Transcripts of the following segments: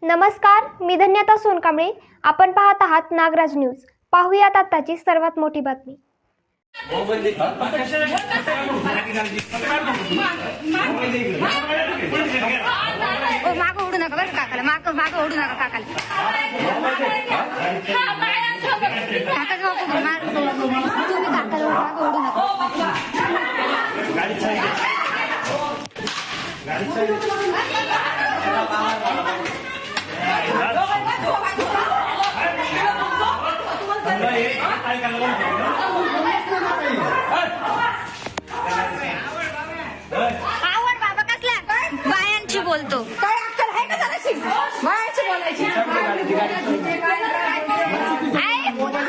नमस्कार, मी धन्यता सोनकांबळे. आपण पाहत आहात नागराज न्यूज. पाहूयात आताची सर्वात मोठी बातमी. मागं ओढू नका बरं काकाला, मागं ओढू नका काकाला. काकाचं तुम्ही काकाला मागं ओढू नका. आवड बाबा कसला बायांची बोलतो. काय अक्कल आहे का जराशी? बायांची बोलायची.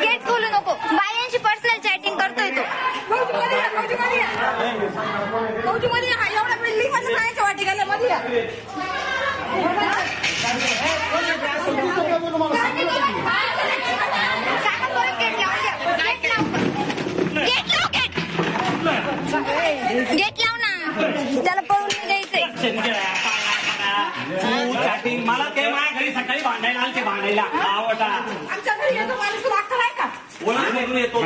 गेट खोलू नको. बायांची पर्सनल चॅटिंग करतोय तो. कौतुमध्ये हा एवढा बिल्डिंग मध्ये जायचं वाटी गेल्या मध्ये. गेट लाव ना, त्याला पळून नाही द्यायचंय. मला ते माझ्या घरी सकाळी भांडायला आलते, भांडायला आवडा. आमच्या घरी येतो माणूस तुला अक्कल आहे का? बोलून येतो.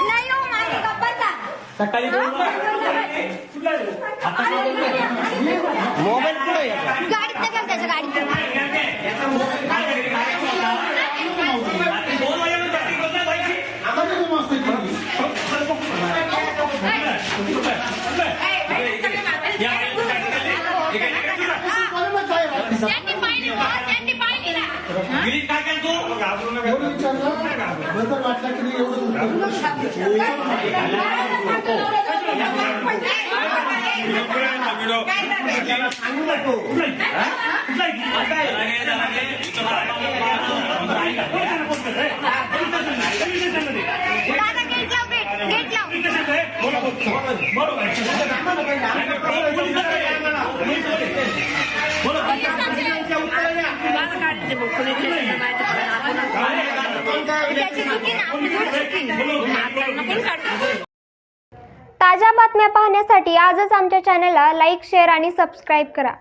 नाही हो माझं गप्पाचा. सकाळी मोबाईल कुठे गाडीत नका त्याच्या गाडीत. काय काय तू ताज्या बातम्या पाहण्यासाठी आजच आमच्या चॅनलला लाईक, शेअर आणि सबस्क्राईब करा.